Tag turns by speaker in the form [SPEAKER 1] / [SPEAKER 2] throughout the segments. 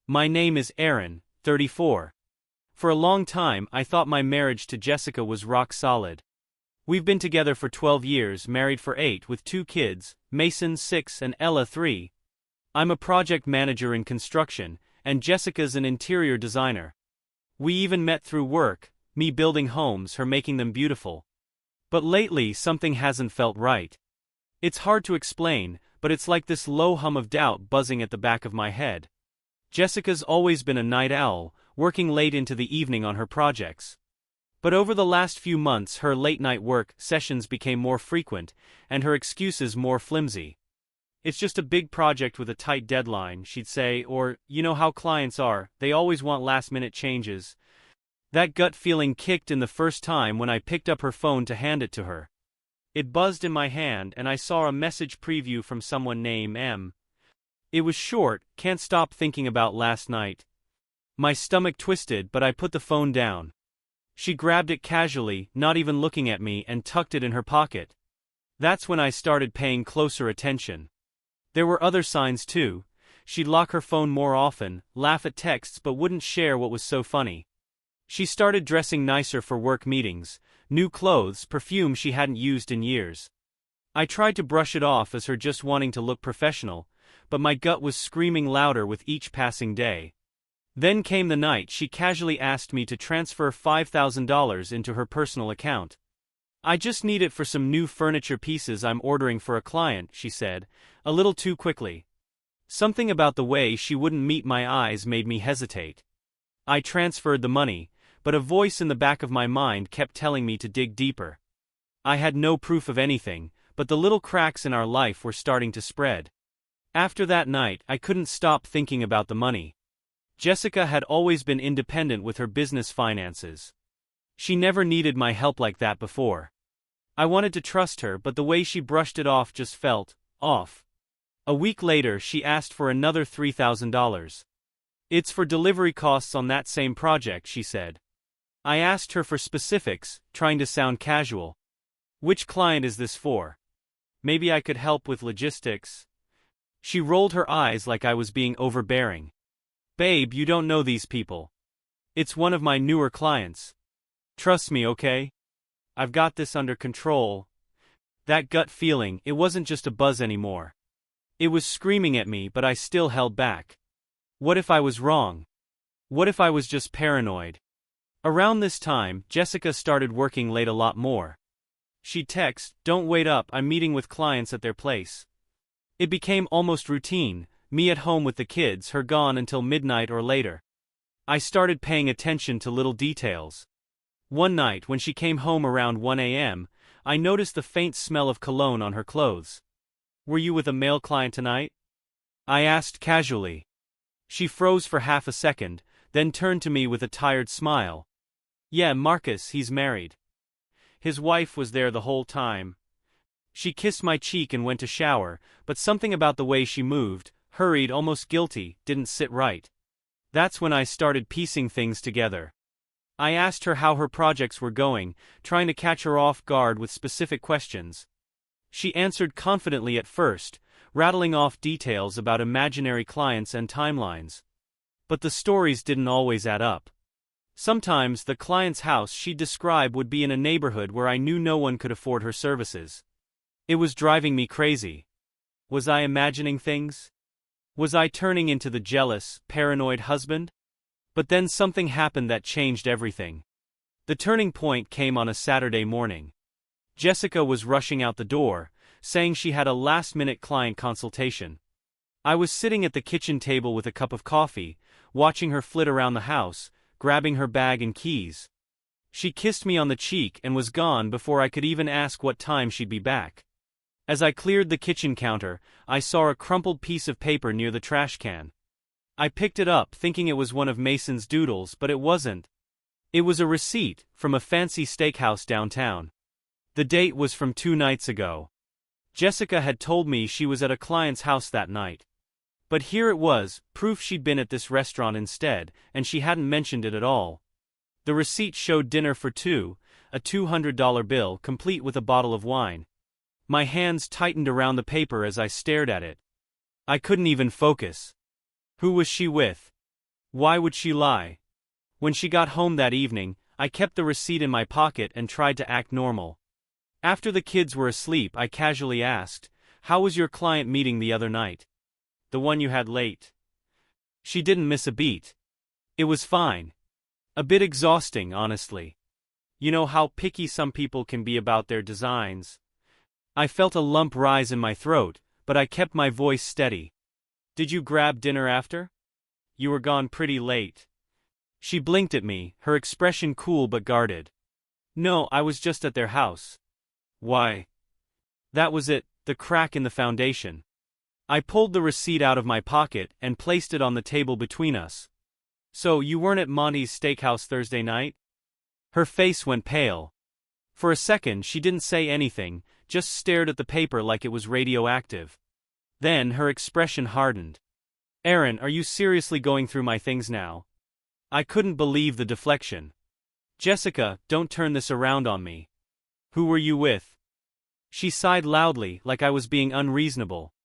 [SPEAKER 1] My name is Aaron, 34. For a long time I thought my marriage to Jessica was rock solid. We've been together for 12 years, married for 8 with 2 kids, Mason 6 and Ella 3. I'm a project manager in construction, and Jessica's an interior designer. We even met through work, me building homes, her making them beautiful. But lately something hasn't felt right. It's hard to explain, but it's like this low hum of doubt buzzing at the back of my head. Jessica's always been a night owl, working late into the evening on her projects. But over the last few months her late-night work sessions became more frequent, and her excuses more flimsy. It's just a big project with a tight deadline, she'd say, or, you know how clients are, they always want last-minute changes. That gut feeling kicked in the first time when I picked up her phone to hand it to her. It buzzed in my hand and I saw a message preview from someone named M. It was short, "Can't stop thinking about last night." My stomach twisted, but I put the phone down. She grabbed it casually, not even looking at me, and tucked it in her pocket. That's when I started paying closer attention. There were other signs too. She'd lock her phone more often, laugh at texts but wouldn't share what was so funny. She started dressing nicer for work meetings, new clothes, perfume she hadn't used in years. I tried to brush it off as her just wanting to look professional, but my gut was screaming louder with each passing day. Then came the night she casually asked me to transfer $5,000 into her personal account. "I just need it for some new furniture pieces I'm ordering for a client," she said, a little too quickly. Something about the way she wouldn't meet my eyes made me hesitate. I transferred the money, but a voice in the back of my mind kept telling me to dig deeper. I had no proof of anything, but the little cracks in our life were starting to spread. After that night, I couldn't stop thinking about the money. Jessica had always been independent with her business finances. She never needed my help like that before. I wanted to trust her, but the way she brushed it off just felt off. A week later, she asked for another $3,000. "It's for delivery costs on that same project," she said. I asked her for specifics, trying to sound casual. "Which client is this for? Maybe I could help with logistics." She rolled her eyes like I was being overbearing. "Babe, you don't know these people. It's one of my newer clients. Trust me, okay? I've got this under control." That gut feeling, it wasn't just a buzz anymore. It was screaming at me, but I still held back. What if I was wrong? What if I was just paranoid? Around this time, Jessica started working late a lot more. She'd text, "Don't wait up, I'm meeting with clients at their place." It became almost routine, me at home with the kids, her gone until midnight or later. I started paying attention to little details. One night when she came home around 1 a.m., I noticed the faint smell of cologne on her clothes. "Were you with a male client tonight?" I asked casually. She froze for half a second, then turned to me with a tired smile. "Yeah, Marcus, he's married. His wife was there the whole time." She kissed my cheek and went to shower, but something about the way she moved, hurried, almost guilty, didn't sit right. That's when I started piecing things together. I asked her how her projects were going, trying to catch her off guard with specific questions. She answered confidently at first, rattling off details about imaginary clients and timelines. But the stories didn't always add up. Sometimes the client's house she'd describe would be in a neighborhood where I knew no one could afford her services. It was driving me crazy. Was I imagining things? Was I turning into the jealous, paranoid husband? But then something happened that changed everything. The turning point came on a Saturday morning. Jessica was rushing out the door, saying she had a last-minute client consultation. I was sitting at the kitchen table with a cup of coffee, watching her flit around the house, grabbing her bag and keys. She kissed me on the cheek and was gone before I could even ask what time she'd be back. As I cleared the kitchen counter, I saw a crumpled piece of paper near the trash can. I picked it up thinking it was one of Mason's doodles, but it wasn't. It was a receipt from a fancy steakhouse downtown. The date was from 2 nights ago. Jessica had told me she was at a client's house that night. But here it was, proof she'd been at this restaurant instead, and she hadn't mentioned it at all. The receipt showed dinner for 2, a $200 bill complete with a bottle of wine. My hands tightened around the paper as I stared at it. I couldn't even focus. Who was she with? Why would she lie? When she got home that evening, I kept the receipt in my pocket and tried to act normal. After the kids were asleep, I casually asked, "How was your client meeting the other night? The one you had late?" She didn't miss a beat. "It was fine. A bit exhausting, honestly. You know how picky some people can be about their designs." I felt a lump rise in my throat, but I kept my voice steady. "Did you grab dinner after? You were gone pretty late." She blinked at me, her expression cool but guarded. "No, I was just at their house." "Why?" That was it, the crack in the foundation. I pulled the receipt out of my pocket and placed it on the table between us. "So you weren't at Monty's Steakhouse Thursday night?" Her face went pale. For a second she didn't say anything, just stared at the paper like it was radioactive. Then her expression hardened. "Aaron, are you seriously going through my things now?" I couldn't believe the deflection. "Jessica, don't turn this around on me. Who were you with?" She sighed loudly, like I was being unreasonable.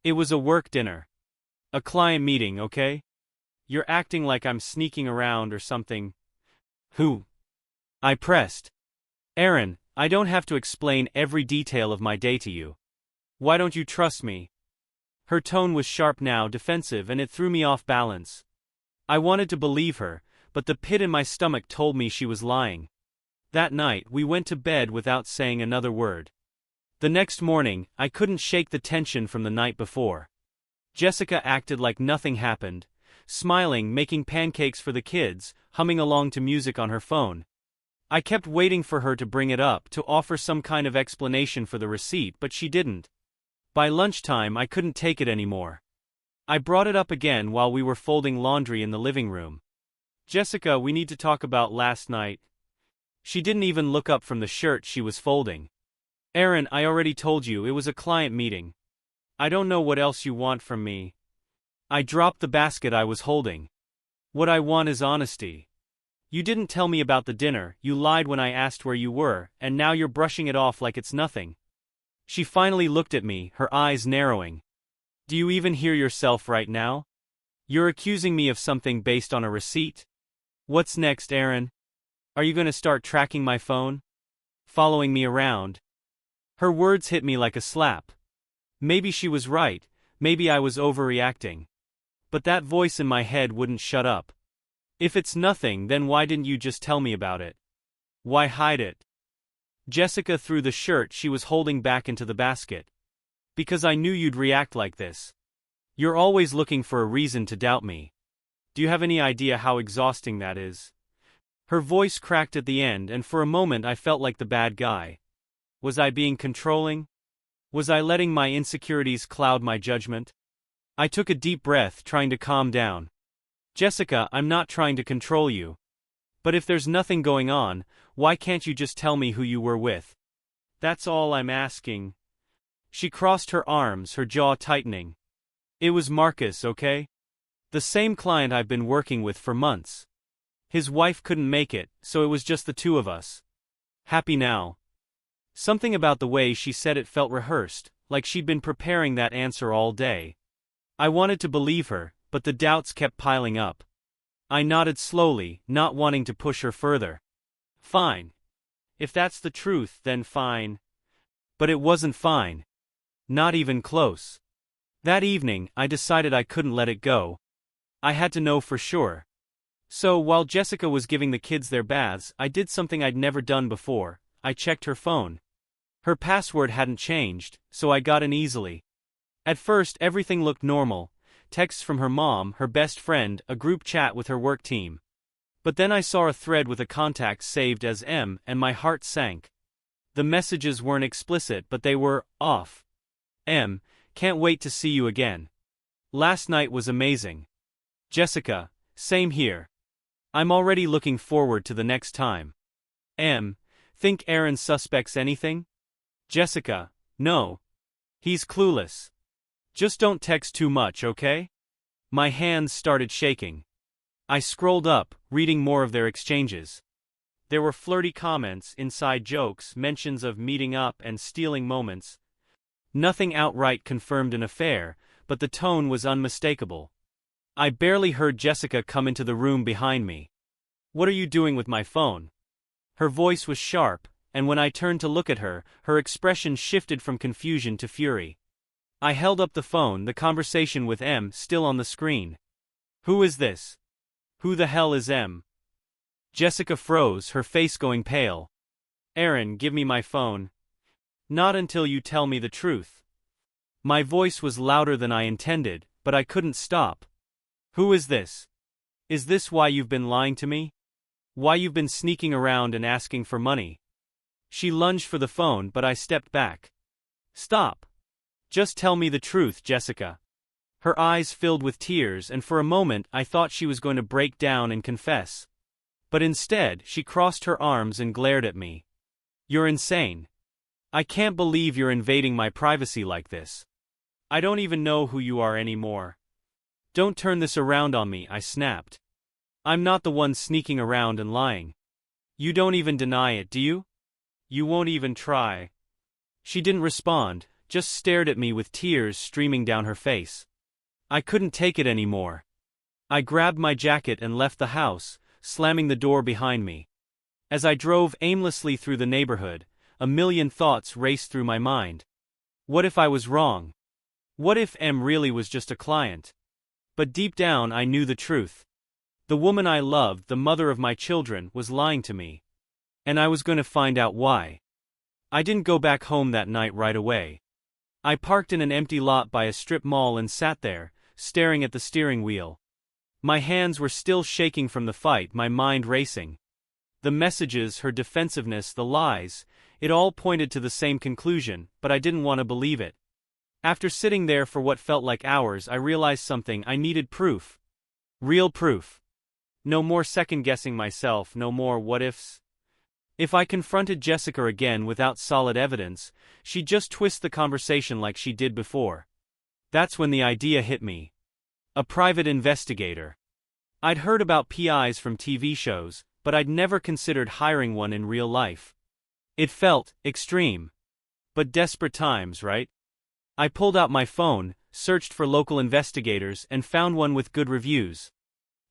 [SPEAKER 1] "It was a work dinner. A client meeting, okay? You're acting like I'm sneaking around or something." "Who?" I pressed. "Aaron, I don't have to explain every detail of my day to you. Why don't you trust me?" Her tone was sharp now, defensive, and it threw me off balance. I wanted to believe her, but the pit in my stomach told me she was lying. That night, we went to bed without saying another word. The next morning, I couldn't shake the tension from the night before. Jessica acted like nothing happened, smiling, making pancakes for the kids, humming along to music on her phone. I kept waiting for her to bring it up, to offer some kind of explanation for the receipt, but she didn't. By lunchtime, I couldn't take it anymore. I brought it up again while we were folding laundry in the living room. "Jessica, we need to talk about last night." She didn't even look up from the shirt she was folding. "Aaron, I already told you it was a client meeting. I don't know what else you want from me." I dropped the basket I was holding. "What I want is honesty. You didn't tell me about the dinner, you lied when I asked where you were, and now you're brushing it off like it's nothing." She finally looked at me, her eyes narrowing. "Do you even hear yourself right now? You're accusing me of something based on a receipt? What's next, Aaron? Are you going to start tracking my phone? Following me around?" Her words hit me like a slap. Maybe she was right, maybe I was overreacting. But that voice in my head wouldn't shut up. "If it's nothing, then why didn't you just tell me about it? Why hide it?" Jessica threw the shirt she was holding back into the basket. "Because I knew you'd react like this. You're always looking for a reason to doubt me. Do you have any idea how exhausting that is?" Her voice cracked at the end, and for a moment I felt like the bad guy. Was I being controlling? Was I letting my insecurities cloud my judgment? I took a deep breath, trying to calm down. "Jessica, I'm not trying to control you. But if there's nothing going on, why can't you just tell me who you were with? That's all I'm asking." She crossed her arms, her jaw tightening. "It was Marcus, okay? The same client I've been working with for months. His wife couldn't make it, so it was just the two of us. Happy now?" Something about the way she said it felt rehearsed, like she'd been preparing that answer all day. I wanted to believe her, but the doubts kept piling up. I nodded slowly, not wanting to push her further. "Fine. If that's the truth, then fine." But it wasn't fine. Not even close. That evening, I decided I couldn't let it go. I had to know for sure. So while Jessica was giving the kids their baths, I did something I'd never done before. I checked her phone. Her password hadn't changed, so I got in easily. At first, everything looked normal. Texts from her mom, her best friend, a group chat with her work team. But then I saw a thread with a contact saved as M, and my heart sank. The messages weren't explicit, but they were off. "M, can't wait to see you again. Last night was amazing. Jessica, same here. I'm already looking forward to the next time. M, think Aaron suspects anything? Jessica, no. He's clueless. Just don't text too much, okay?" My hands started shaking. I scrolled up, reading more of their exchanges. There were flirty comments, inside jokes, mentions of meeting up and stealing moments. Nothing outright confirmed an affair, but the tone was unmistakable. I barely heard Jessica come into the room behind me. "What are you doing with my phone?" Her voice was sharp, and when I turned to look at her, her expression shifted from confusion to fury. I held up the phone, the conversation with M still on the screen. "Who is this? Who the hell is M?" Jessica froze, her face going pale. "Aaron, give me my phone." "Not until you tell me the truth." My voice was louder than I intended, but I couldn't stop. "Who is this? Is this why you've been lying to me? Why you've been sneaking around and asking for money?" She lunged for the phone, but I stepped back. "Stop. Just tell me the truth, Jessica." Her eyes filled with tears, and for a moment I thought she was going to break down and confess. But instead, she crossed her arms and glared at me. "You're insane. I can't believe you're invading my privacy like this. I don't even know who you are anymore." "Don't turn this around on me," I snapped. "I'm not the one sneaking around and lying. You don't even deny it, do you? You won't even try." She didn't respond, just stared at me with tears streaming down her face. I couldn't take it anymore. I grabbed my jacket and left the house, slamming the door behind me. As I drove aimlessly through the neighborhood, a million thoughts raced through my mind. What if I was wrong? What if M really was just a client? But deep down I knew the truth. The woman I loved, the mother of my children, was lying to me. And I was going to find out why. I didn't go back home that night right away. I parked in an empty lot by a strip mall and sat there, staring at the steering wheel. My hands were still shaking from the fight, my mind racing. The messages, her defensiveness, the lies, it all pointed to the same conclusion, but I didn't want to believe it. After sitting there for what felt like hours, I realized something: I needed proof. Real proof. No more second-guessing myself, no more what-ifs. If I confronted Jessica again without solid evidence, she'd just twist the conversation like she did before. That's when the idea hit me. A private investigator. I'd heard about PIs from TV shows, but I'd never considered hiring one in real life. It felt extreme. But desperate times, right? I pulled out my phone, searched for local investigators, and found one with good reviews.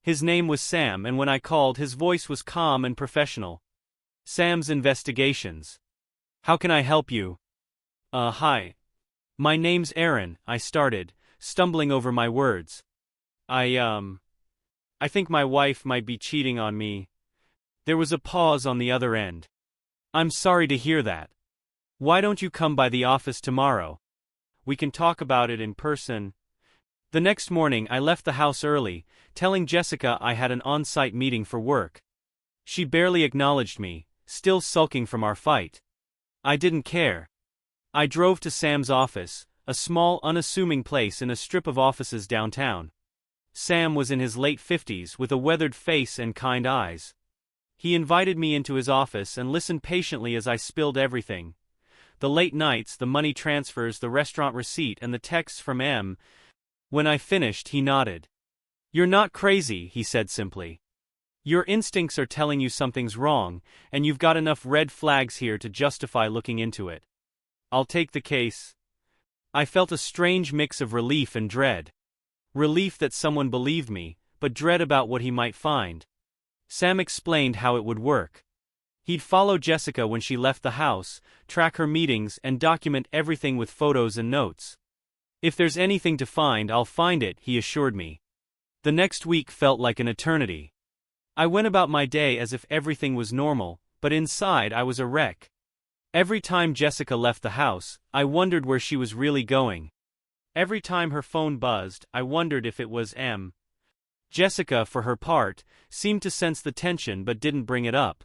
[SPEAKER 1] His name was Sam, and when I called, his voice was calm and professional. "Sam's Investigations. How can I help you?" Hi. My name's Aaron," I started, stumbling over my words. I think my wife might be cheating on me." There was a pause on the other end. "I'm sorry to hear that. Why don't you come by the office tomorrow? We can talk about it in person." The next morning I left the house early, telling Jessica I had an on-site meeting for work. She barely acknowledged me, still sulking from our fight. I didn't care. I drove to Sam's office, a small, unassuming place in a strip of offices downtown. Sam was in his late 50s with a weathered face and kind eyes. He invited me into his office and listened patiently as I spilled everything. The late nights, the money transfers, the restaurant receipt, and the texts from M. When I finished, he nodded. "You're not crazy," he said simply. "Your instincts are telling you something's wrong, and you've got enough red flags here to justify looking into it. I'll take the case." I felt a strange mix of relief and dread. Relief that someone believed me, but dread about what he might find. Sam explained how it would work. He'd follow Jessica when she left the house, track her meetings, and document everything with photos and notes. "If there's anything to find, I'll find it," he assured me. The next week felt like an eternity. I went about my day as if everything was normal, but inside I was a wreck. Every time Jessica left the house, I wondered where she was really going. Every time her phone buzzed, I wondered if it was M. Jessica, for her part, seemed to sense the tension but didn't bring it up.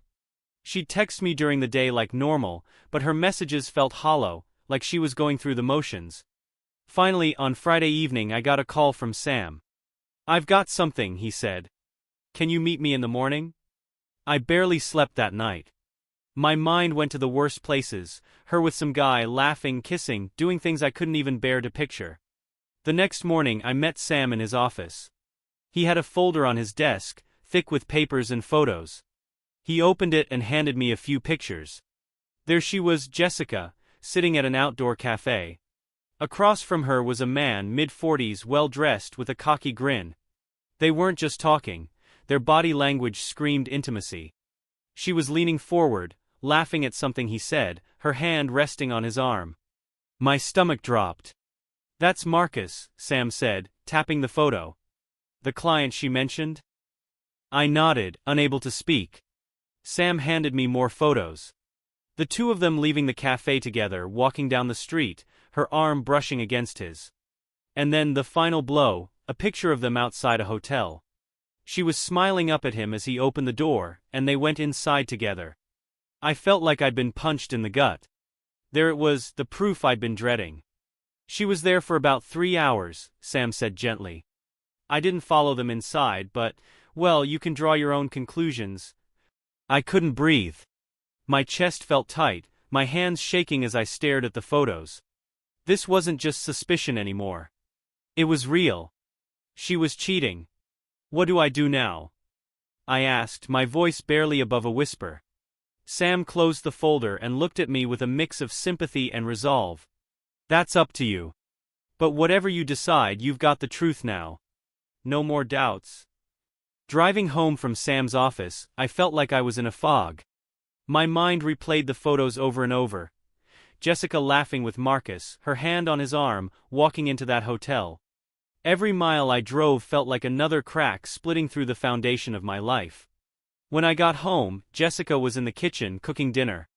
[SPEAKER 1] She'd text me during the day like normal, but her messages felt hollow, like she was going through the motions. Finally, on Friday evening, I got a call from Sam. "I've got something," he said. "Can you meet me in the morning?" I barely slept that night. My mind went to the worst places, her with some guy, laughing, kissing, doing things I couldn't even bear to picture. The next morning I met Sam in his office. He had a folder on his desk, thick with papers and photos. He opened it and handed me a few pictures. There she was, Jessica, sitting at an outdoor cafe. Across from her was a man, mid-40s, well-dressed, with a cocky grin. They weren't just talking, their body language screamed intimacy. She was leaning forward, laughing at something he said, her hand resting on his arm. My stomach dropped. That's Marcus, Sam said, tapping the photo. The client she mentioned? I nodded, unable to speak. Sam handed me more photos. The two of them leaving the cafe together, walking down the street, her arm brushing against his. And then the final blow, a picture of them outside a hotel. She was smiling up at him as he opened the door, and they went inside together. I felt like I'd been punched in the gut. There it was, the proof I'd been dreading. She was there for about 3 hours, Sam said gently. I didn't follow them inside, but, well, you can draw your own conclusions. I couldn't breathe. My chest felt tight, my hands shaking as I stared at the photos. This wasn't just suspicion anymore. It was real. She was cheating. What do I do now? I asked, my voice barely above a whisper. Sam closed the folder and looked at me with a mix of sympathy and resolve. That's up to you. But whatever you decide, you've got the truth now. No more doubts. Driving home from Sam's office, I felt like I was in a fog. My mind replayed the photos over and over. Jessica laughing with Marcus, her hand on his arm, walking into that hotel. Every mile I drove felt like another crack splitting through the foundation of my life. When I got home, Jessica was in the kitchen cooking dinner.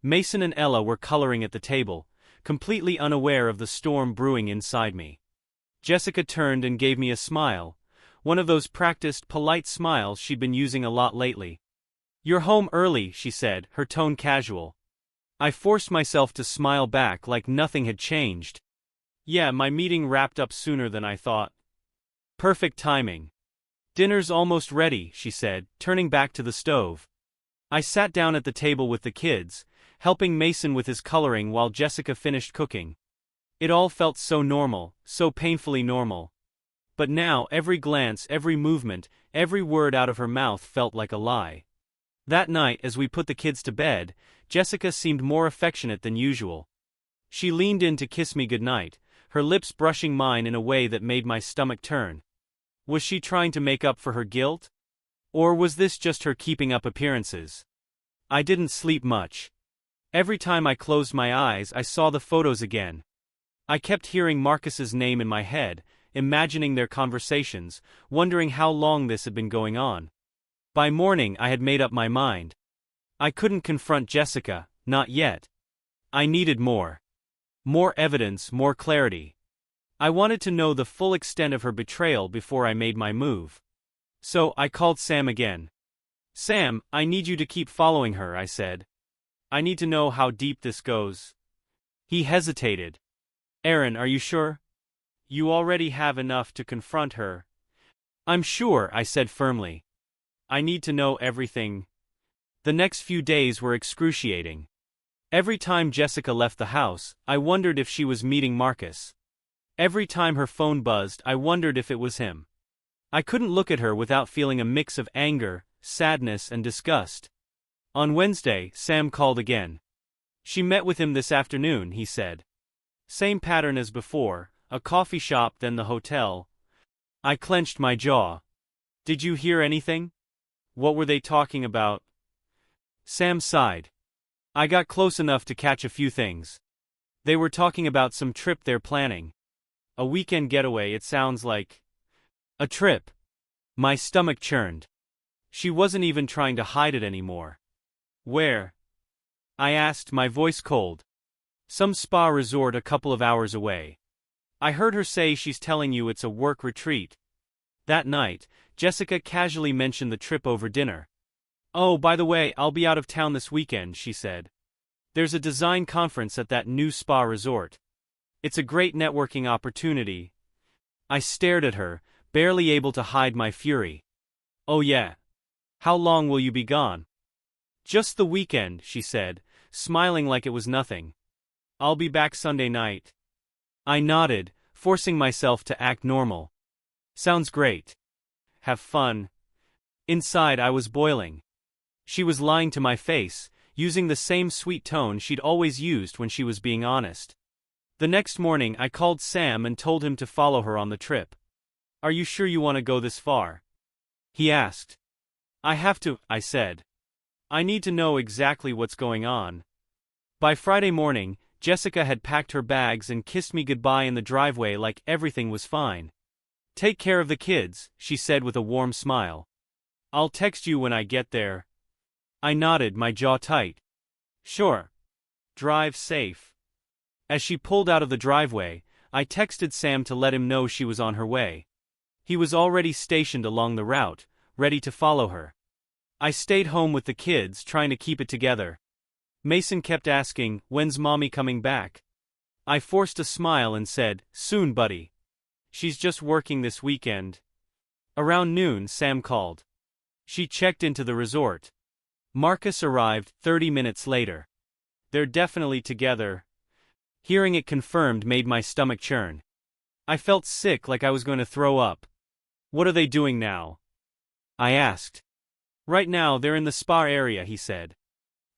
[SPEAKER 1] Mason and Ella were coloring at the table, completely unaware of the storm brewing inside me. Jessica turned and gave me a smile, one of those practiced, polite smiles she'd been using a lot lately. You're home early, she said, her tone casual. I forced myself to smile back like nothing had changed. Yeah, my meeting wrapped up sooner than I thought. Perfect timing. Dinner's almost ready, she said, turning back to the stove. I sat down at the table with the kids, helping Mason with his coloring while Jessica finished cooking. It all felt so normal, so painfully normal. But now every glance, every movement, every word out of her mouth felt like a lie. That night, as we put the kids to bed, Jessica seemed more affectionate than usual. She leaned in to kiss me goodnight, her lips brushing mine in a way that made my stomach turn. Was she trying to make up for her guilt? Or was this just her keeping up appearances? I didn't sleep much. Every time I closed my eyes, I saw the photos again. I kept hearing Marcus's name in my head, imagining their conversations, wondering how long this had been going on. By morning, I had made up my mind. I couldn't confront Jessica, not yet. I needed more. More evidence, more clarity. I wanted to know the full extent of her betrayal before I made my move. So, I called Sam again. Sam, I need you to keep following her, I said. I need to know how deep this goes. He hesitated. Aaron, are you sure? You already have enough to confront her. I'm sure, I said firmly. I need to know everything. The next few days were excruciating. Every time Jessica left the house, I wondered if she was meeting Marcus. Every time her phone buzzed, I wondered if it was him. I couldn't look at her without feeling a mix of anger, sadness, and disgust. On Wednesday, Sam called again. She met with him this afternoon, he said. Same pattern as before, a coffee shop, then the hotel. I clenched my jaw. Did you hear anything? What were they talking about? Sam sighed. I got close enough to catch a few things. They were talking about some trip they're planning. A weekend getaway, it sounds like. A trip. My stomach churned. She wasn't even trying to hide it anymore. Where? I asked, my voice cold. Some spa resort a couple of hours away. I heard her say she's telling you it's a work retreat. That night, Jessica casually mentioned the trip over dinner. Oh, by the way, I'll be out of town this weekend, she said. There's a design conference at that new spa resort. It's a great networking opportunity. I stared at her, barely able to hide my fury. Oh yeah. How long will you be gone? Just the weekend, she said, smiling like it was nothing. I'll be back Sunday night. I nodded, forcing myself to act normal. Sounds great. Have fun. Inside I was boiling. She was lying to my face, using the same sweet tone she'd always used when she was being honest. The next morning I called Sam and told him to follow her on the trip. Are you sure you want to go this far? He asked. I have to, I said. I need to know exactly what's going on. By Friday morning, Jessica had packed her bags and kissed me goodbye in the driveway like everything was fine. Take care of the kids, she said with a warm smile. I'll text you when I get there. I nodded, my jaw tight. Sure. Drive safe. As she pulled out of the driveway, I texted Sam to let him know she was on her way. He was already stationed along the route, ready to follow her. I stayed home with the kids, trying to keep it together. Mason kept asking, when's mommy coming back? I forced a smile and said, soon, buddy. She's just working this weekend. Around noon, Sam called. She checked into the resort. Marcus arrived 30 minutes later. They're definitely together. Hearing it confirmed made my stomach churn. I felt sick, like I was going to throw up. What are they doing now? I asked. Right now they're in the spa area, he said.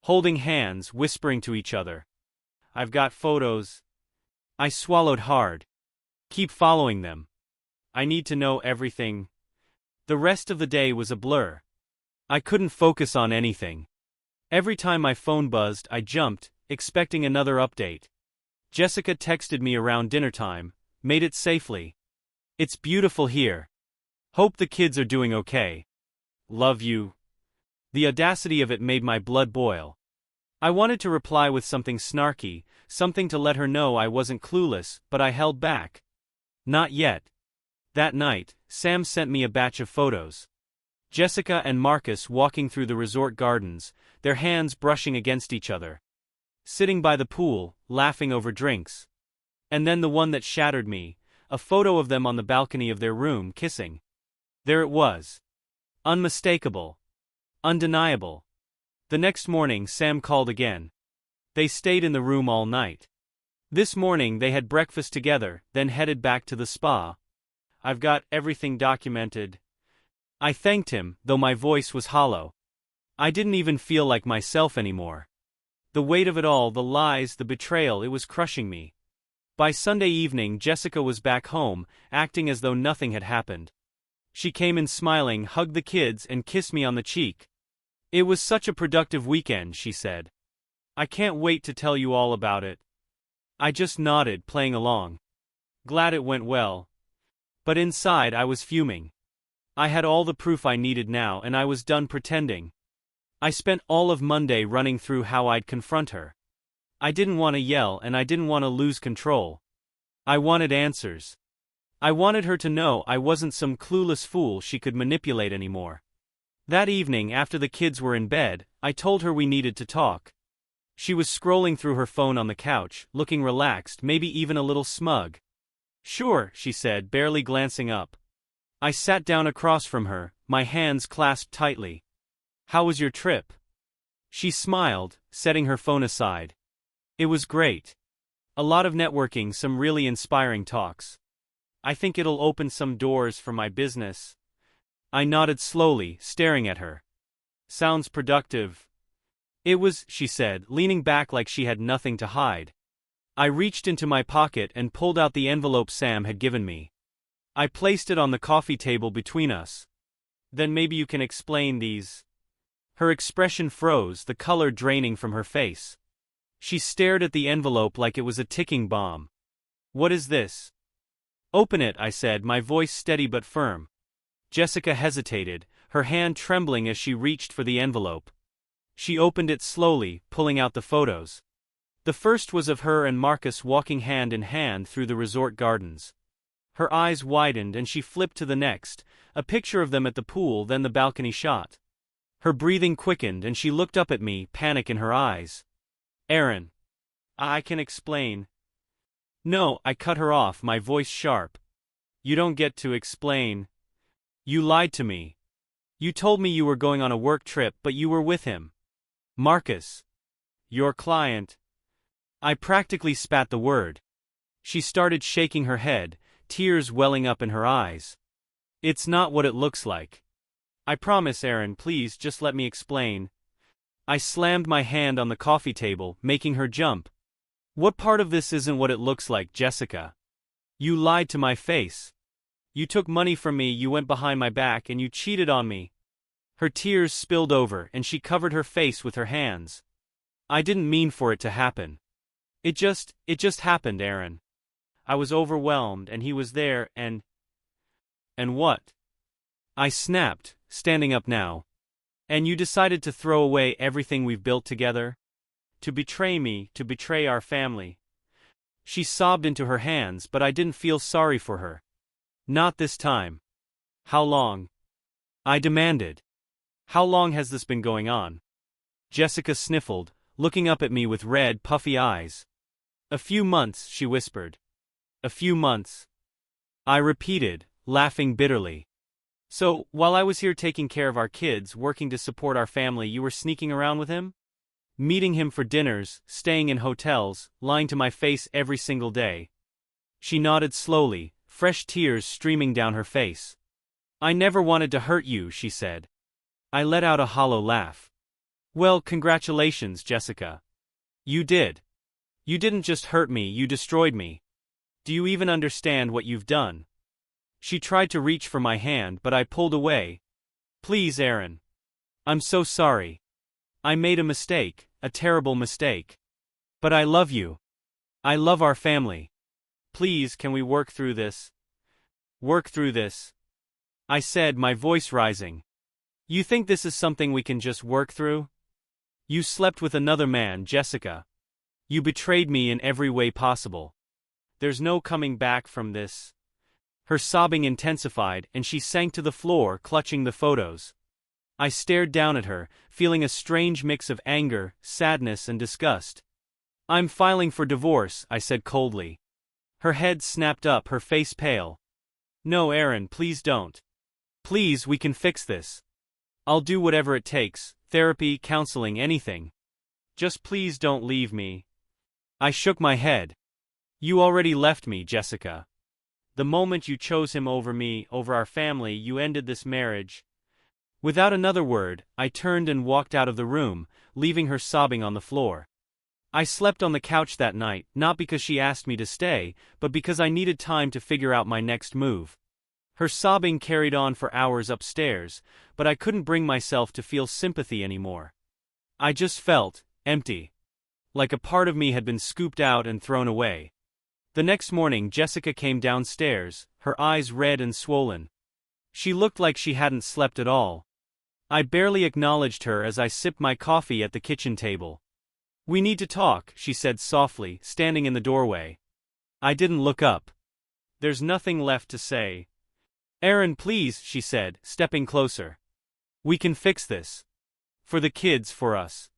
[SPEAKER 1] Holding hands, whispering to each other. I've got photos. I swallowed hard. Keep following them. I need to know everything. The rest of the day was a blur. I couldn't focus on anything. Every time my phone buzzed, I jumped, expecting another update. Jessica texted me around dinner time, made it safely. It's beautiful here. Hope the kids are doing okay. Love you. The audacity of it made my blood boil. I wanted to reply with something snarky, something to let her know I wasn't clueless, but I held back. Not yet. That night, Sam sent me a batch of photos. Jessica and Marcus walking through the resort gardens, their hands brushing against each other. Sitting by the pool, laughing over drinks. And then the one that shattered me, a photo of them on the balcony of their room kissing. There it was. Unmistakable. Undeniable. The next morning Sam called again. They stayed in the room all night. This morning they had breakfast together, then headed back to the spa. I've got everything documented. I thanked him, though my voice was hollow. I didn't even feel like myself anymore. The weight of it all, the lies, the betrayal, it was crushing me. By Sunday evening Jessica was back home, acting as though nothing had happened. She came in smiling, hugged the kids, and kissed me on the cheek. It was such a productive weekend, she said. I can't wait to tell you all about it. I just nodded, playing along. Glad it went well. But inside I was fuming. I had all the proof I needed now, and I was done pretending. I spent all of Monday running through how I'd confront her. I didn't want to yell, and I didn't want to lose control. I wanted answers. I wanted her to know I wasn't some clueless fool she could manipulate anymore. That evening, after the kids were in bed, I told her we needed to talk. She was scrolling through her phone on the couch, looking relaxed, maybe even a little smug. Sure, she said, barely glancing up. I sat down across from her, my hands clasped tightly. How was your trip? She smiled, setting her phone aside. It was great. A lot of networking, some really inspiring talks. I think it'll open some doors for my business. I nodded slowly, staring at her. Sounds productive. It was, she said, leaning back like she had nothing to hide. I reached into my pocket and pulled out the envelope Sam had given me. I placed it on the coffee table between us. Then maybe you can explain these. Her expression froze, the color draining from her face. She stared at the envelope like it was a ticking bomb. What is this? Open it, I said, my voice steady but firm. Jessica hesitated, her hand trembling as she reached for the envelope. She opened it slowly, pulling out the photos. The first was of her and Marcus walking hand in hand through the resort gardens. Her eyes widened and she flipped to the next, a picture of them at the pool, then the balcony shot. Her breathing quickened and she looked up at me, panic in her eyes. Aaron. I can explain. No, I cut her off, my voice sharp. You don't get to explain. You lied to me. You told me you were going on a work trip, but you were with him. Marcus. Your client. I practically spat the word. She started shaking her head, tears welling up in her eyes. It's not what it looks like. I promise, Aaron, please just let me explain. I slammed my hand on the coffee table, making her jump. What part of this isn't what it looks like, Jessica? You lied to my face. You took money from me, you went behind my back, and you cheated on me. Her tears spilled over, and she covered her face with her hands. I didn't mean for it to happen. It just happened, Aaron. I was overwhelmed, and he was there, and what? I snapped, standing up now. And you decided to throw away everything we've built together? To betray me, to betray our family. She sobbed into her hands, but I didn't feel sorry for her. Not this time. How long? I demanded. How long has this been going on? Jessica sniffled, looking up at me with red, puffy eyes. A few months, she whispered. A few months. I repeated, laughing bitterly. So, while I was here taking care of our kids, working to support our family, you were sneaking around with him? Meeting him for dinners, staying in hotels, lying to my face every single day. She nodded slowly, fresh tears streaming down her face. I never wanted to hurt you, she said. I let out a hollow laugh. Well, congratulations, Jessica. You did. You didn't just hurt me, you destroyed me. Do you even understand what you've done? She tried to reach for my hand, but I pulled away. Please, Aaron. I'm so sorry. I made a mistake, a terrible mistake. But I love you. I love our family. Please, can we work through this? Work through this? I said, my voice rising. You think this is something we can just work through? You slept with another man, Jessica. You betrayed me in every way possible. There's no coming back from this. Her sobbing intensified, and she sank to the floor, clutching the photos. I stared down at her, feeling a strange mix of anger, sadness, and disgust. I'm filing for divorce, I said coldly. Her head snapped up, her face pale. No, Aaron, please don't. Please, we can fix this. I'll do whatever it takes, therapy, counseling, anything. Just please don't leave me. I shook my head. You already left me, Jessica. The moment you chose him over me, over our family, you ended this marriage. Without another word, I turned and walked out of the room, leaving her sobbing on the floor. I slept on the couch that night, not because she asked me to stay, but because I needed time to figure out my next move. Her sobbing carried on for hours upstairs, but I couldn't bring myself to feel sympathy anymore. I just felt empty. Like a part of me had been scooped out and thrown away. The next morning, Jessica came downstairs, her eyes red and swollen. She looked like she hadn't slept at all. I barely acknowledged her as I sipped my coffee at the kitchen table. We need to talk, she said softly, standing in the doorway. I didn't look up. There's nothing left to say. Aaron, please, she said, stepping closer. We can fix this. For the kids, for us.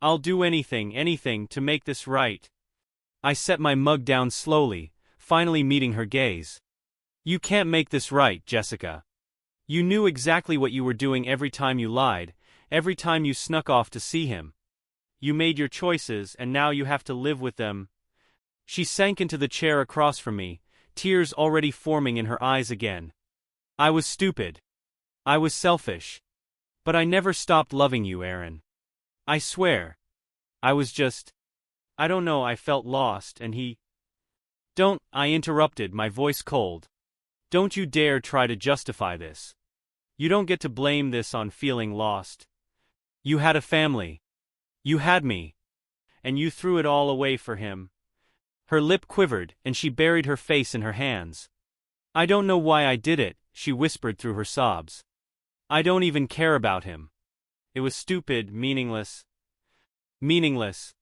[SPEAKER 1] I'll do anything to make this right. I set my mug down slowly, finally meeting her gaze. You can't make this right, Jessica. You knew exactly what you were doing every time you lied, every time you snuck off to see him. You made your choices, and now you have to live with them. She sank into the chair across from me, tears already forming in her eyes again. I was stupid. I was selfish. But I never stopped loving you, Aaron. I swear. I don't know, I felt lost, and he... Don't, I interrupted, my voice cold. Don't you dare try to justify this. You don't get to blame this on feeling lost. You had a family. You had me. And you threw it all away for him. Her lip quivered, and she buried her face in her hands. I don't know why I did it, she whispered through her sobs. I don't even care about him. It was stupid, meaningless. Meaningless.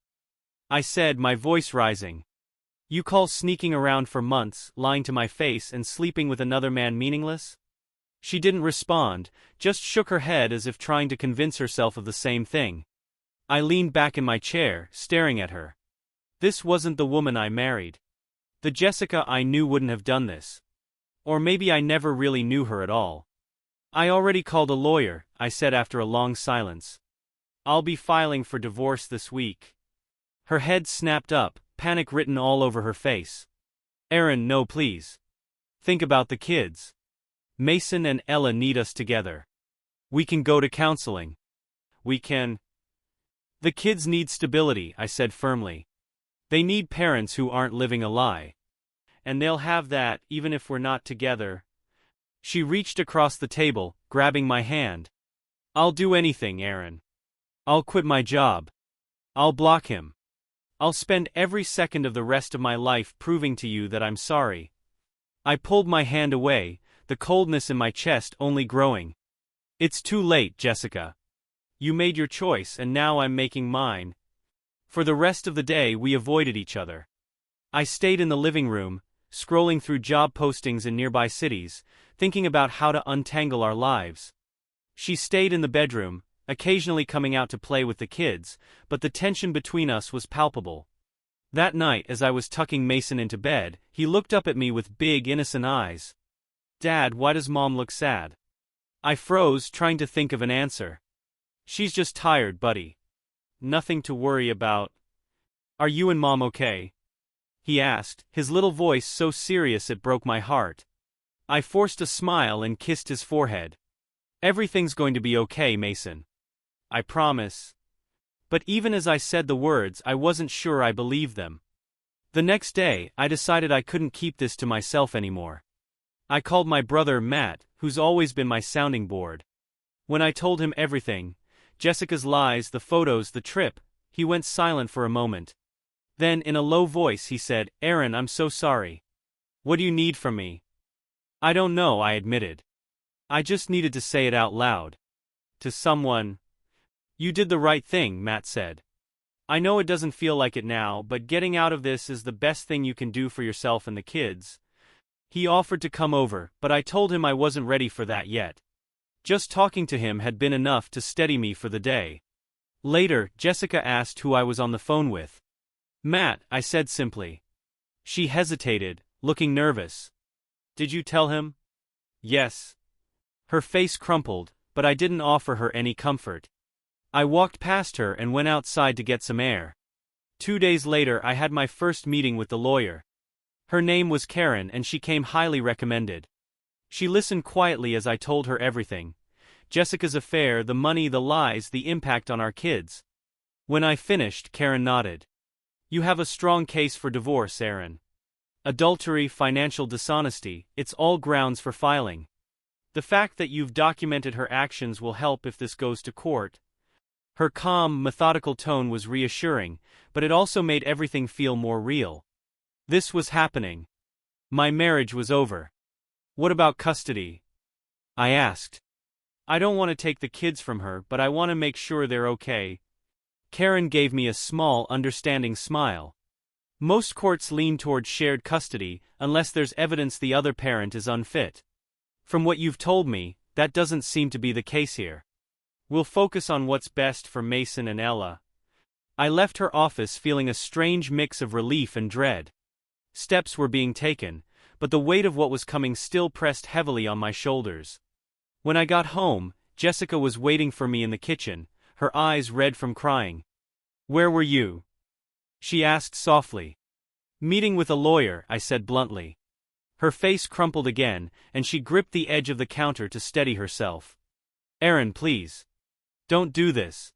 [SPEAKER 1] I said, my voice rising. You call sneaking around for months, lying to my face, and sleeping with another man meaningless? She didn't respond, just shook her head as if trying to convince herself of the same thing. I leaned back in my chair, staring at her. This wasn't the woman I married. The Jessica I knew wouldn't have done this. Or maybe I never really knew her at all. I already called a lawyer, I said after a long silence. I'll be filing for divorce this week. Her head snapped up, panic written all over her face. Aaron, no, please. Think about the kids. Mason and Ella need us together. We can go to counseling. We can. The kids need stability, I said firmly. They need parents who aren't living a lie. And they'll have that, even if we're not together. She reached across the table, grabbing my hand. I'll do anything, Aaron. I'll quit my job. I'll block him. I'll spend every second of the rest of my life proving to you that I'm sorry. I pulled my hand away, the coldness in my chest only growing. It's too late, Jessica. You made your choice and now I'm making mine. For the rest of the day we avoided each other. I stayed in the living room, scrolling through job postings in nearby cities, thinking about how to untangle our lives. She stayed in the bedroom, occasionally coming out to play with the kids, but the tension between us was palpable. That night as I was tucking Mason into bed, he looked up at me with big innocent eyes. Dad, why does Mom look sad? I froze, trying to think of an answer. She's just tired, buddy. Nothing to worry about. Are you and Mom okay? He asked, his little voice so serious it broke my heart. I forced a smile and kissed his forehead. Everything's going to be okay, Mason. I promise. But even as I said the words, I wasn't sure I believed them. The next day, I decided I couldn't keep this to myself anymore. I called my brother Matt, who's always been my sounding board. When I told him everything, Jessica's lies, the photos, the trip, he went silent for a moment. Then, in a low voice, he said, Aaron, I'm so sorry. What do you need from me? I don't know, I admitted. I just needed to say it out loud. To someone. You did the right thing, Matt said. I know it doesn't feel like it now, but getting out of this is the best thing you can do for yourself and the kids. He offered to come over, but I told him I wasn't ready for that yet. Just talking to him had been enough to steady me for the day. Later, Jessica asked who I was on the phone with. Matt, I said simply. She hesitated, looking nervous. Did you tell him? Yes. Her face crumpled, but I didn't offer her any comfort. I walked past her and went outside to get some air. 2 days later I had my first meeting with the lawyer. Her name was Karen and she came highly recommended. She listened quietly as I told her everything. Jessica's affair, the money, the lies, the impact on our kids. When I finished, Karen nodded. You have a strong case for divorce, Aaron. Adultery, financial dishonesty, it's all grounds for filing. The fact that you've documented her actions will help if this goes to court. Her calm, methodical tone was reassuring, but it also made everything feel more real. This was happening. My marriage was over. What about custody? I asked. I don't want to take the kids from her, but I want to make sure they're okay. Karen gave me a small, understanding smile. Most courts lean toward shared custody, unless there's evidence the other parent is unfit. From what you've told me, that doesn't seem to be the case here. We'll focus on what's best for Mason and Ella. I left her office feeling a strange mix of relief and dread. Steps were being taken, but the weight of what was coming still pressed heavily on my shoulders. When I got home, Jessica was waiting for me in the kitchen, her eyes red from crying. Where were you? She asked softly. Meeting with a lawyer, I said bluntly. Her face crumpled again, and she gripped the edge of the counter to steady herself. Aaron, please. Don't do this.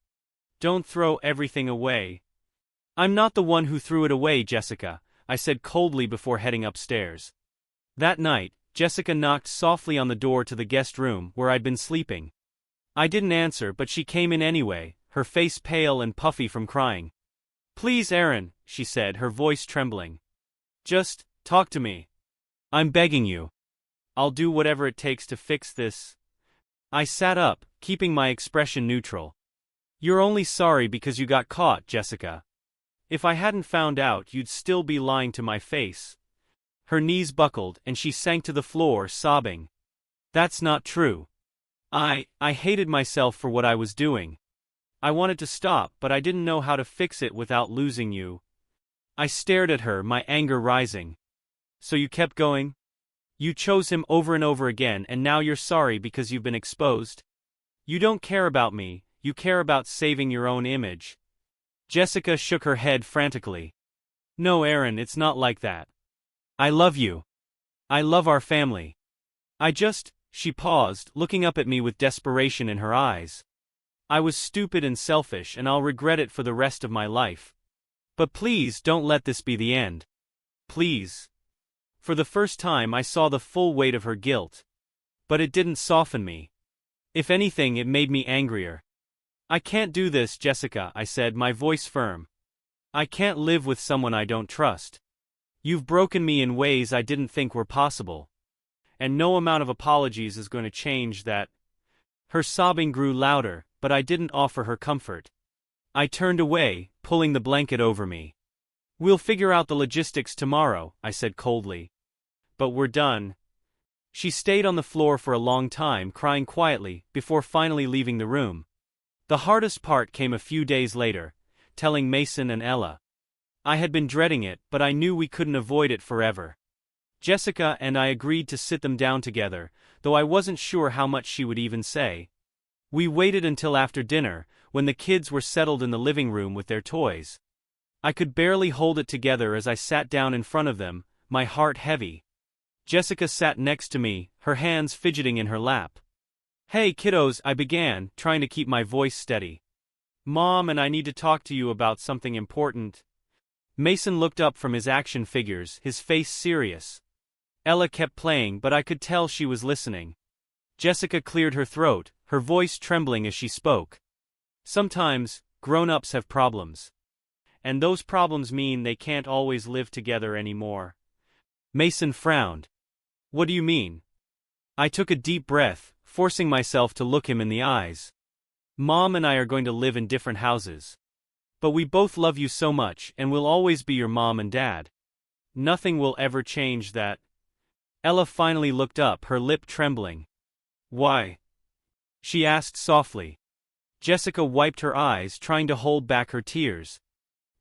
[SPEAKER 1] Don't throw everything away. I'm not the one who threw it away, Jessica, I said coldly before heading upstairs. That night, Jessica knocked softly on the door to the guest room where I'd been sleeping. I didn't answer, but she came in anyway, her face pale and puffy from crying. Please, Aaron, she said, her voice trembling. Just talk to me. I'm begging you. I'll do whatever it takes to fix this. I sat up, keeping my expression neutral. You're only sorry because you got caught, Jessica. If I hadn't found out, you'd still be lying to my face. Her knees buckled and she sank to the floor, sobbing. That's not true. I hated myself for what I was doing. I wanted to stop, but I didn't know how to fix it without losing you. I stared at her, my anger rising. So you kept going? You chose him over and over again and now you're sorry because you've been exposed? You don't care about me, you care about saving your own image. Jessica shook her head frantically. No, Aaron, it's not like that. I love you. I love our family. She paused, looking up at me with desperation in her eyes. I was stupid and selfish and I'll regret it for the rest of my life. But please don't let this be the end. Please. For the first time I saw the full weight of her guilt. But it didn't soften me. If anything, it made me angrier. I can't do this, Jessica, I said, my voice firm. I can't live with someone I don't trust. You've broken me in ways I didn't think were possible. And no amount of apologies is going to change that. Her sobbing grew louder, but I didn't offer her comfort. I turned away, pulling the blanket over me. We'll figure out the logistics tomorrow, I said coldly. But we're done. She stayed on the floor for a long time, crying quietly, before finally leaving the room. The hardest part came a few days later, telling Mason and Ella. I had been dreading it, but I knew we couldn't avoid it forever. Jessica and I agreed to sit them down together, though I wasn't sure how much she would even say. We waited until after dinner, when the kids were settled in the living room with their toys. I could barely hold it together as I sat down in front of them, my heart heavy. Jessica sat next to me, her hands fidgeting in her lap. Hey kiddos, I began, trying to keep my voice steady. Mom and I need to talk to you about something important. Mason looked up from his action figures, his face serious. Ella kept playing, but I could tell she was listening. Jessica cleared her throat, her voice trembling as she spoke. Sometimes, grown-ups have problems. And those problems mean they can't always live together anymore. Mason frowned. What do you mean? I took a deep breath, forcing myself to look him in the eyes. Mom and I are going to live in different houses. But we both love you so much, and we'll always be your mom and dad. Nothing will ever change that. Ella finally looked up, her lip trembling. Why? She asked softly. Jessica wiped her eyes, trying to hold back her tears.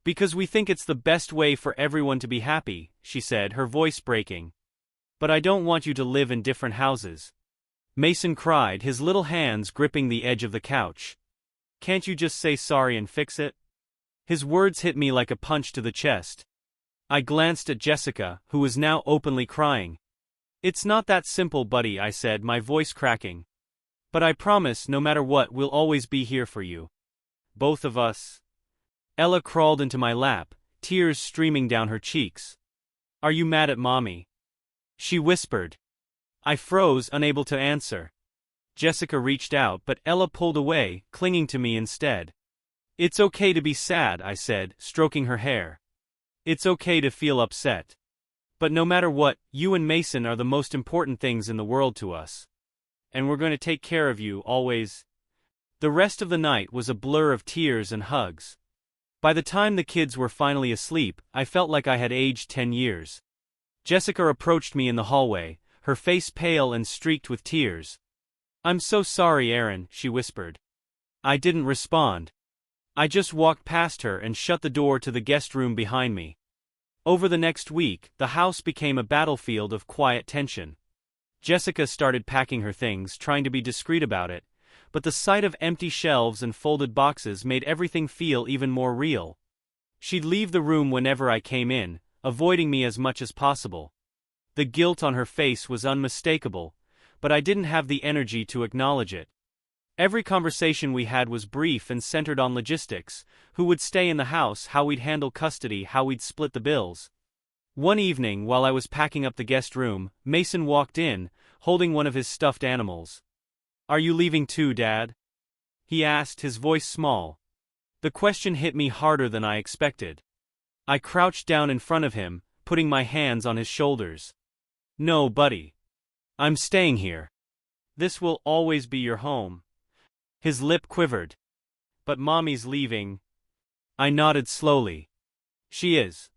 [SPEAKER 1] Because we think it's the best way for everyone to be happy, she said, her voice breaking. But I don't want you to live in different houses. Mason cried, his little hands gripping the edge of the couch. Can't you just say sorry and fix it? His words hit me like a punch to the chest. I glanced at Jessica, who was now openly crying. It's not that simple, buddy, I said, my voice cracking. But I promise, no matter what, we'll always be here for you. Both of us. Ella crawled into my lap, tears streaming down her cheeks. Are you mad at Mommy? She whispered. I froze, unable to answer. Jessica reached out, but Ella pulled away, clinging to me instead. It's okay to be sad, I said, stroking her hair. It's okay to feel upset. But no matter what, you and Mason are the most important things in the world to us. And we're going to take care of you, always. The rest of the night was a blur of tears and hugs. By the time the kids were finally asleep, I felt like I had aged 10 years. Jessica approached me in the hallway, her face pale and streaked with tears. I'm so sorry, Aaron, she whispered. I didn't respond. I just walked past her and shut the door to the guest room behind me. Over the next week, the house became a battlefield of quiet tension. Jessica started packing her things, trying to be discreet about it, but the sight of empty shelves and folded boxes made everything feel even more real. She'd leave the room whenever I came in, avoiding me as much as possible. The guilt on her face was unmistakable, but I didn't have the energy to acknowledge it. Every conversation we had was brief and centered on logistics: who would stay in the house, how we'd handle custody, how we'd split the bills. One evening, while I was packing up the guest room, Mason walked in, holding one of his stuffed animals. Are you leaving too, Dad? He asked, his voice small. The question hit me harder than I expected. I crouched down in front of him, putting my hands on his shoulders. No, buddy. I'm staying here. This will always be your home. His lip quivered. But Mommy's leaving. I nodded slowly. She is.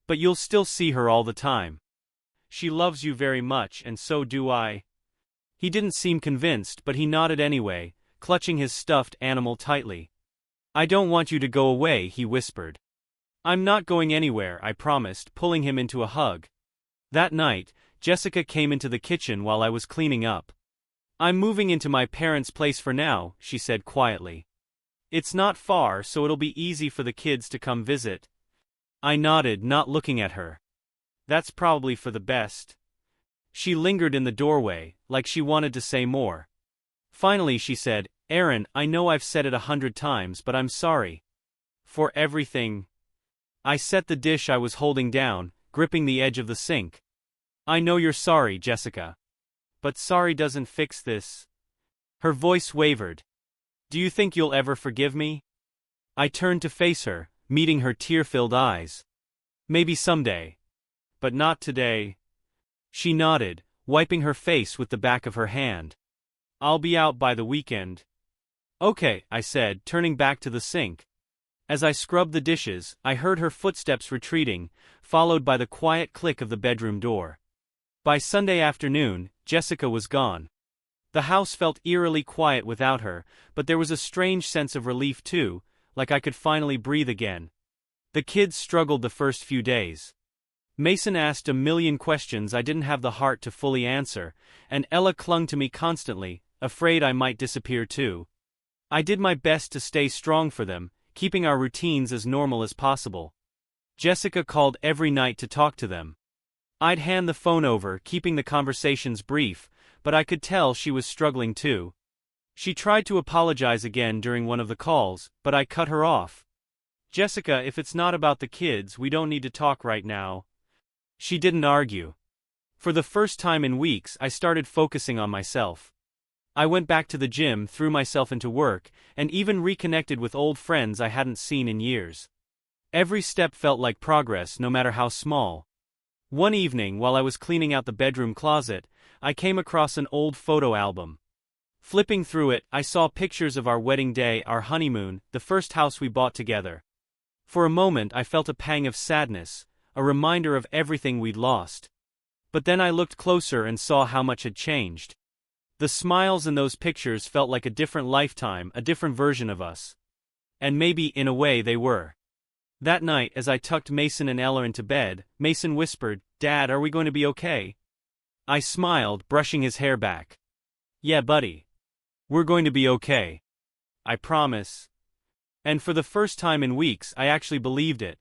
[SPEAKER 1] But you'll still see her all the time. She loves you very much, and so do I. He didn't seem convinced, but he nodded anyway, clutching his stuffed animal tightly. I don't want you to go away, he whispered. I'm not going anywhere, I promised, pulling him into a hug. That night, Jessica came into the kitchen while I was cleaning up. I'm moving into my parents' place for now, she said quietly. It's not far, so it'll be easy for the kids to come visit. I nodded, not looking at her. That's probably for the best. She lingered in the doorway, like she wanted to say more. Finally she said, Aaron, I know I've said it 100 times, but I'm sorry. For everything. I set the dish I was holding down, gripping the edge of the sink. I know you're sorry, Jessica. But sorry doesn't fix this. Her voice wavered. Do you think you'll ever forgive me? I turned to face her, meeting her tear-filled eyes. Maybe someday. But not today. She nodded, wiping her face with the back of her hand. I'll be out by the weekend. Okay, I said, turning back to the sink. As I scrubbed the dishes, I heard her footsteps retreating, followed by the quiet click of the bedroom door. By Sunday afternoon, Jessica was gone. The house felt eerily quiet without her, but there was a strange sense of relief too, like I could finally breathe again. The kids struggled the first few days. Mason asked a million questions I didn't have the heart to fully answer, and Ella clung to me constantly, afraid I might disappear too. I did my best to stay strong for them, keeping our routines as normal as possible. Jessica called every night to talk to them. I'd hand the phone over, keeping the conversations brief, but I could tell she was struggling too. She tried to apologize again during one of the calls, but I cut her off. Jessica, if it's not about the kids, we don't need to talk right now. She didn't argue. For the first time in weeks, I started focusing on myself. I went back to the gym, threw myself into work, and even reconnected with old friends I hadn't seen in years. Every step felt like progress, no matter how small. One evening, while I was cleaning out the bedroom closet, I came across an old photo album. Flipping through it, I saw pictures of our wedding day, our honeymoon, the first house we bought together. For a moment I felt a pang of sadness, a reminder of everything we'd lost. But then I looked closer and saw how much had changed. The smiles in those pictures felt like a different lifetime, a different version of us. And maybe, in a way, they were. That night, as I tucked Mason and Ella into bed, Mason whispered, "Dad, are we going to be okay?" I smiled, brushing his hair back. "Yeah, buddy. We're going to be okay. I promise." And for the first time in weeks, I actually believed it.